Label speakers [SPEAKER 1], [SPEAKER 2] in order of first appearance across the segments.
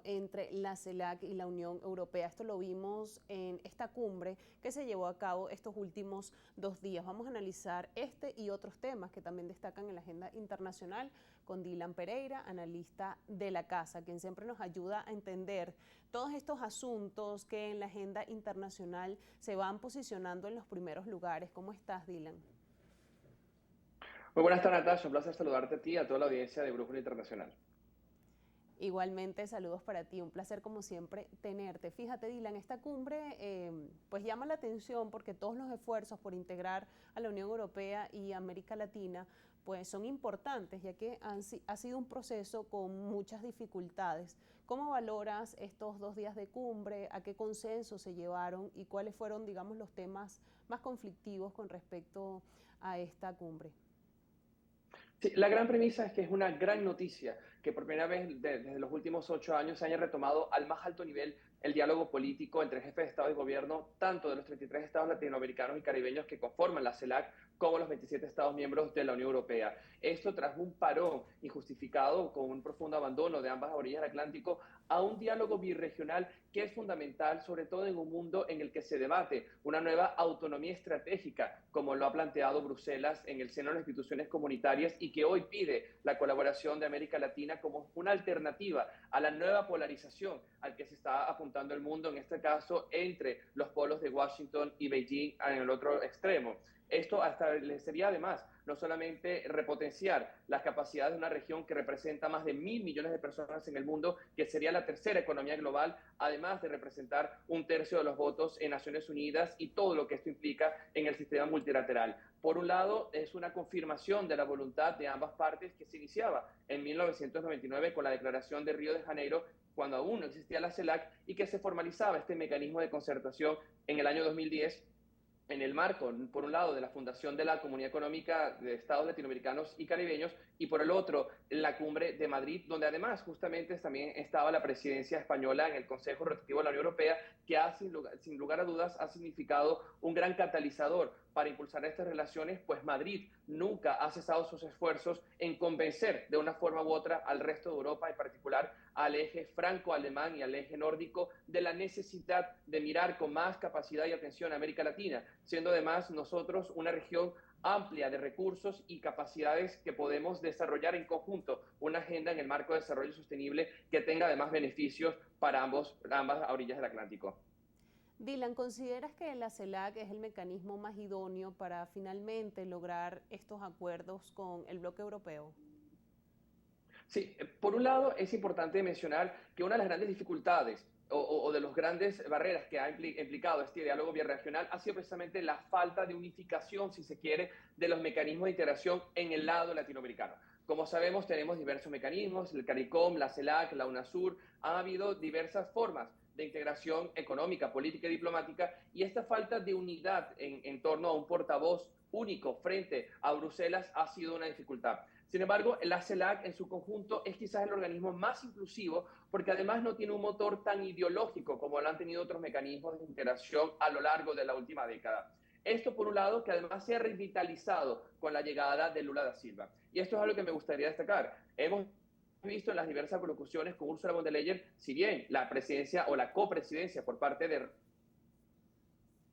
[SPEAKER 1] entre la CELAC y la Unión Europea. Esto lo vimos en esta cumbre que se llevó a cabo estos últimos 2 días. Vamos a analizar este y otros temas que también destacan en la agenda internacional con Dylan Pereira, analista de la casa, quien siempre nos ayuda a entender todos estos asuntos que en la agenda internacional se van posicionando en los primeros lugares. ¿Cómo estás, Dylan?
[SPEAKER 2] Muy buenas tardes, Natasha. Un placer saludarte a ti y a toda la audiencia de Brújula Internacional.
[SPEAKER 1] Igualmente, saludos para ti, un placer como siempre tenerte. Fíjate, Dylan, esta cumbre pues llama la atención porque todos los esfuerzos por integrar a la Unión Europea y América Latina pues son importantes, ya que ha sido un proceso con muchas dificultades. ¿Cómo valoras estos 2 días de cumbre? ¿A qué consenso se llevaron? ¿Y cuáles fueron, digamos, los temas más conflictivos con respecto a esta cumbre?
[SPEAKER 2] Sí, la gran premisa es que es una gran noticia que por primera vez desde los últimos 8 años se haya retomado al más alto nivel el diálogo político entre jefes de Estado y Gobierno, tanto de los 33 estados latinoamericanos y caribeños que conforman la CELAC, como los 27 Estados miembros de la Unión Europea. Esto tras un parón injustificado con un profundo abandono de ambas orillas del Atlántico a un diálogo birregional que es fundamental, sobre todo en un mundo en el que se debate una nueva autonomía estratégica, como lo ha planteado Bruselas en el seno de las instituciones comunitarias y que hoy pide la colaboración de América Latina como una alternativa a la nueva polarización al que se está apuntando el mundo, en este caso entre los polos de Washington y Beijing en el otro extremo. Esto establecería además no solamente repotenciar las capacidades de una región que representa más de 1.000 millones de personas en el mundo, que sería la tercera economía global, además de representar un tercio de los votos en Naciones Unidas y todo lo que esto implica en el sistema multilateral. Por un lado, es una confirmación de la voluntad de ambas partes que se iniciaba en 1999 con la Declaración de Río de Janeiro, cuando aún no existía la CELAC, y que se formalizaba este mecanismo de concertación en el año 2010 en el marco, por un lado, de la fundación de la Comunidad Económica de Estados Latinoamericanos y Caribeños, y por el otro, la cumbre de Madrid, donde además justamente también estaba la presidencia española en el Consejo Rotativo de la Unión Europea, que sin lugar a dudas ha significado un gran catalizador para impulsar estas relaciones, pues Madrid nunca ha cesado sus esfuerzos en convencer de una forma u otra al resto de Europa, en particular al eje franco-alemán y al eje nórdico, de la necesidad de mirar con más capacidad y atención a América Latina, siendo además nosotros una región amplia de recursos y capacidades que podemos desarrollar en conjunto una agenda en el marco de desarrollo sostenible que tenga además beneficios para ambas orillas del Atlántico.
[SPEAKER 1] Dylan, ¿consideras que la CELAC es el mecanismo más idóneo para finalmente lograr estos acuerdos con el bloque europeo?
[SPEAKER 2] Sí, por un lado es importante mencionar que una de las grandes dificultades o de las grandes barreras que ha implicado este diálogo birregional ha sido precisamente la falta de unificación, si se quiere, de los mecanismos de integración en el lado latinoamericano. Como sabemos, tenemos diversos mecanismos, el CARICOM, la CELAC, la UNASUR, ha habido diversas formas de integración económica, política y diplomática, y esta falta de unidad en torno a un portavoz único frente a Bruselas ha sido una dificultad. Sin embargo, la CELAC en su conjunto es quizás el organismo más inclusivo porque además no tiene un motor tan ideológico como lo han tenido otros mecanismos de integración a lo largo de la última década. Esto por un lado, que además se ha revitalizado con la llegada de Lula da Silva. Y esto es algo que me gustaría destacar. Hemos visto en las diversas colocuciones con Ursula von der Leyen, si bien la presidencia o la copresidencia por parte de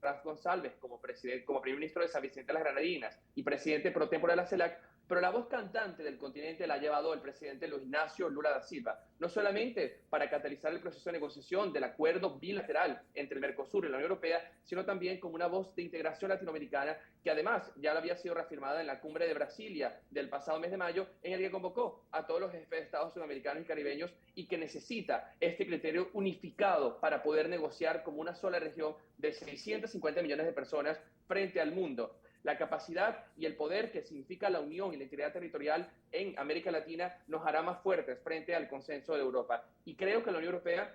[SPEAKER 2] Rafa González como primer ministro de San Vicente de las Granadinas y presidente pro tempore de la CELAC, pero la voz cantante del continente la ha llevado el presidente Luis Ignacio Lula da Silva, no solamente para catalizar el proceso de negociación del acuerdo bilateral entre el Mercosur y la Unión Europea, sino también como una voz de integración latinoamericana que además ya había sido reafirmada en la cumbre de Brasilia del pasado mes de mayo, en el que convocó a todos los jefes de Estados sudamericanos y caribeños y que necesita este criterio unificado para poder negociar como una sola región de 650 millones de personas frente al mundo. La capacidad y el poder que significa la unión y la integridad territorial en América Latina nos hará más fuertes frente al consenso de Europa. Y creo que la Unión Europea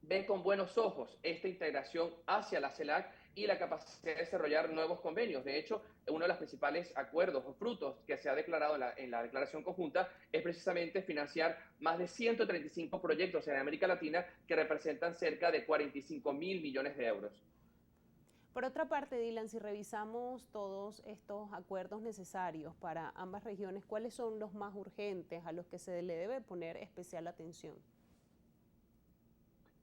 [SPEAKER 2] ve con buenos ojos esta integración hacia la CELAC y la capacidad de desarrollar nuevos convenios. De hecho, uno de los principales acuerdos o frutos que se ha declarado en la declaración conjunta es precisamente financiar más de 135 proyectos en América Latina que representan cerca de 45.000 millones de euros.
[SPEAKER 1] Por otra parte, Dylan, si revisamos todos estos acuerdos necesarios para ambas regiones, ¿cuáles son los más urgentes a los que se le debe poner especial atención?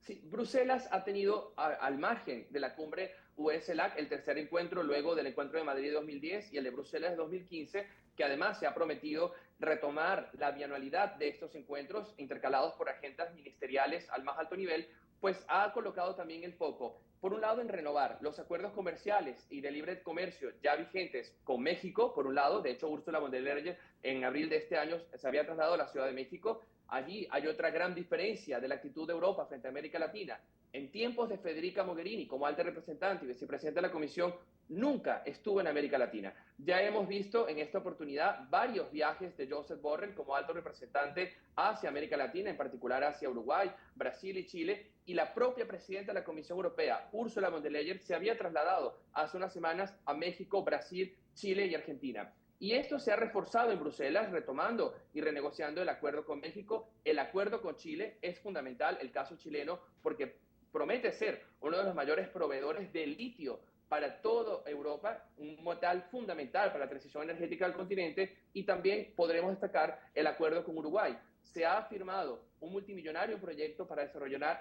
[SPEAKER 2] Sí, Bruselas ha tenido al margen de la cumbre US-LAC el tercer encuentro luego del encuentro de Madrid de 2010 y el de Bruselas de 2015, que además se ha prometido retomar la bianualidad de estos encuentros intercalados por agendas ministeriales al más alto nivel, pues ha colocado también el foco, por un lado, en renovar los acuerdos comerciales y de libre comercio ya vigentes con México, por un lado. De hecho, Ursula von der Leyen en abril de este año se había trasladado a la Ciudad de México. Allí hay otra gran diferencia de la actitud de Europa frente a América Latina. En tiempos de Federica Mogherini como alta representante y vicepresidenta de la Comisión, nunca estuvo en América Latina. Ya hemos visto en esta oportunidad varios viajes de Joseph Borrell como alto representante hacia América Latina, en particular hacia Uruguay, Brasil y Chile, y la propia presidenta de la Comisión Europea, Ursula von der Leyen, se había trasladado hace unas semanas a México, Brasil, Chile y Argentina. Y esto se ha reforzado en Bruselas, retomando y renegociando el acuerdo con México. El acuerdo con Chile es fundamental, el caso chileno, porque promete ser uno de los mayores proveedores de litio para toda Europa, un metal fundamental para la transición energética del continente. Y también podremos destacar el acuerdo con Uruguay. Se ha firmado un multimillonario proyecto para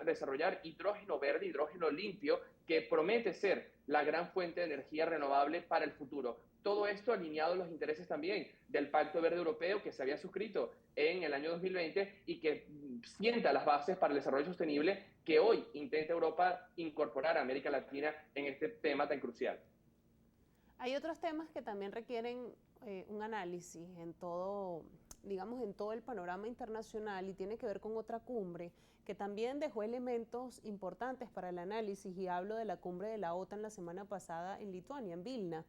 [SPEAKER 2] desarrollar hidrógeno verde, hidrógeno limpio, que promete ser la gran fuente de energía renovable para el futuro. Todo esto alineado a los intereses también del Pacto Verde Europeo, que se había suscrito en el año 2020 y que sienta las bases para el desarrollo sostenible que hoy intenta Europa incorporar a América Latina en este tema tan crucial.
[SPEAKER 1] Hay otros temas que también requieren un análisis en todo, digamos, en todo el panorama internacional, y tiene que ver con otra cumbre que también dejó elementos importantes para el análisis, y hablo de la cumbre de la OTAN la semana pasada en Lituania, en Vilna,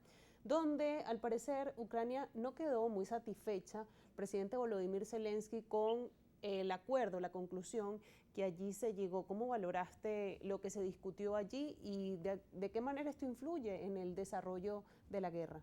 [SPEAKER 1] donde al parecer Ucrania no quedó muy satisfecha, el presidente Volodymyr Zelensky, con el acuerdo, la conclusión que allí se llegó. ¿Cómo valoraste lo que se discutió allí y de qué manera esto influye en el desarrollo de la guerra?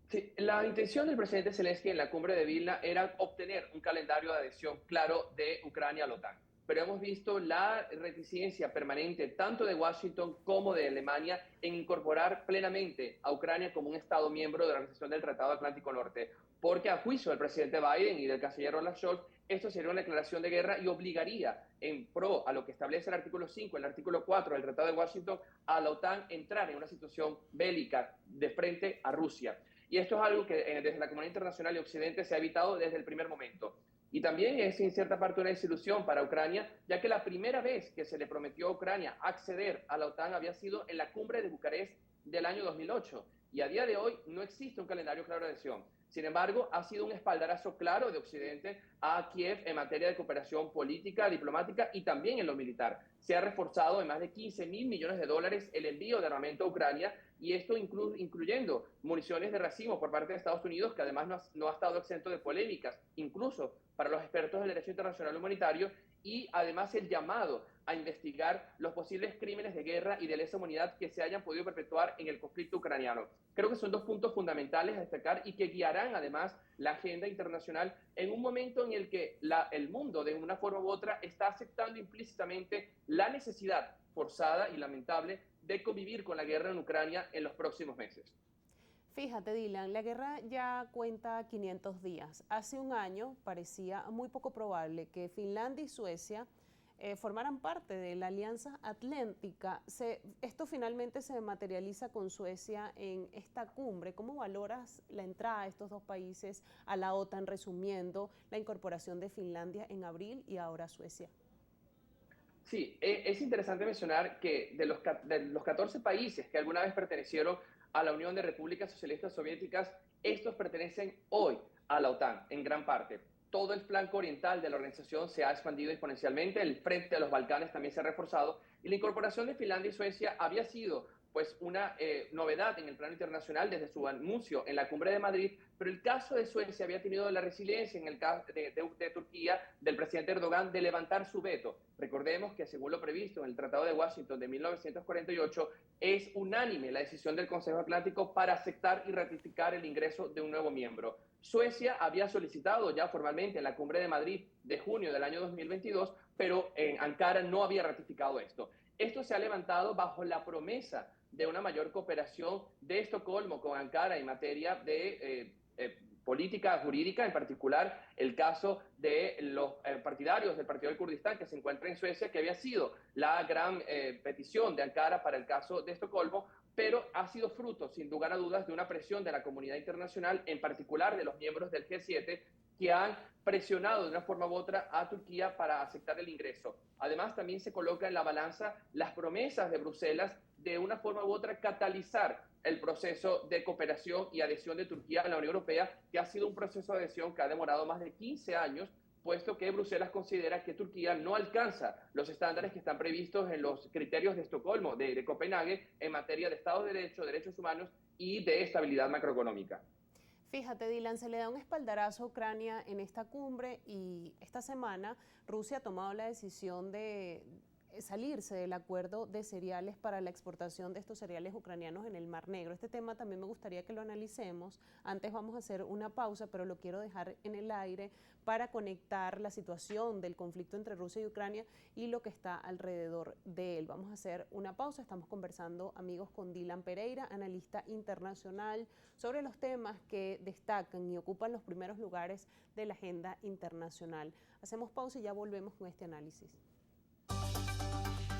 [SPEAKER 2] Sí, la intención del presidente Zelensky en la cumbre de Vilna era obtener un calendario de adhesión claro de Ucrania a la OTAN. Pero hemos visto la reticencia permanente tanto de Washington como de Alemania en incorporar plenamente a Ucrania como un Estado miembro de la Organización del Tratado Atlántico Norte, porque a juicio del presidente Biden y del canciller Olaf Scholz, esto sería una declaración de guerra y obligaría en pro a lo que establece el artículo 5, el artículo 4 del Tratado de Washington, a la OTAN entrar en una situación bélica de frente a Rusia. Y esto es algo que desde la comunidad internacional y Occidente se ha evitado desde el primer momento. Y también es en cierta parte una desilusión para Ucrania, ya que la primera vez que se le prometió a Ucrania acceder a la OTAN había sido en la cumbre de Bucarest del año 2008. Y a día de hoy no existe un calendario claro de adhesión. Sin embargo, ha sido un espaldarazo claro de Occidente a Kiev en materia de cooperación política, diplomática y también en lo militar. Se ha reforzado en más de 15.000 millones de dólares el envío de armamento a Ucrania, y esto incluyendo municiones de racimo por parte de Estados Unidos, que además no ha estado exento de polémicas, incluso para los expertos del derecho internacional humanitario, y además el llamado a investigar los posibles crímenes de guerra y de lesa humanidad que se hayan podido perpetuar en el conflicto ucraniano. Creo que son dos puntos fundamentales a destacar y que guiarán además la agenda internacional en un momento en el que el mundo, de una forma u otra, está aceptando implícitamente la necesidad forzada y lamentable de convivir con la guerra en Ucrania en los próximos meses.
[SPEAKER 1] Fíjate, Dylan, la guerra ya cuenta 500 días. Hace un año parecía muy poco probable que Finlandia y Suecia formaran parte de la Alianza Atlántica. Esto finalmente se materializa con Suecia en esta cumbre. ¿Cómo valoras la entrada de estos dos países a la OTAN, resumiendo la incorporación de Finlandia en abril y ahora Suecia?
[SPEAKER 2] Sí, es interesante mencionar que de los 14 países que alguna vez pertenecieron a la Unión de Repúblicas Socialistas Soviéticas, estos pertenecen hoy a la OTAN en gran parte. Todo el flanco oriental de la organización se ha expandido exponencialmente, el frente a los Balcanes también se ha reforzado, y la incorporación de Finlandia y Suecia había sido pues una novedad en el plano internacional desde su anuncio en la cumbre de Madrid, pero el caso de Suecia había tenido la resiliencia en el caso de Turquía, del presidente Erdogan, de levantar su veto. Recordemos que según lo previsto en el Tratado de Washington de 1948, es unánime la decisión del Consejo Atlántico para aceptar y ratificar el ingreso de un nuevo miembro. Suecia había solicitado ya formalmente en la cumbre de Madrid de junio del año 2022, pero en Ankara no había ratificado esto. Esto se ha levantado bajo la promesa de una mayor cooperación de Estocolmo con Ankara en materia de política, jurídica, en particular el caso de los partidarios del Partido del Kurdistán que se encuentra en Suecia, que había sido la gran petición de Ankara para el caso de Estocolmo, pero ha sido fruto, sin lugar a dudas, de una presión de la comunidad internacional, en particular de los miembros del G7, que han presionado de una forma u otra a Turquía para aceptar el ingreso. Además, también se coloca en la balanza las promesas de Bruselas de una forma u otra catalizar el proceso de cooperación y adhesión de Turquía a la Unión Europea, que ha sido un proceso de adhesión que ha demorado más de 15 años, puesto que Bruselas considera que Turquía no alcanza los estándares que están previstos en los criterios de Estocolmo, de Copenhague, en materia de Estado de Derecho, derechos humanos y de estabilidad macroeconómica.
[SPEAKER 1] Fíjate, Dylan, se le da un espaldarazo a Ucrania en esta cumbre y esta semana Rusia ha tomado la decisión de salirse del acuerdo de cereales para la exportación de estos cereales ucranianos en el Mar Negro. Este tema también me gustaría que lo analicemos. Antes vamos a hacer una pausa, pero lo quiero dejar en el aire para conectar la situación del conflicto entre Rusia y Ucrania y lo que está alrededor de él. Vamos a hacer una pausa. Estamos conversando, amigos, con Dylan Pereira, analista internacional, sobre los temas que destacan y ocupan los primeros lugares de la agenda internacional. Hacemos pausa y ya volvemos con este análisis.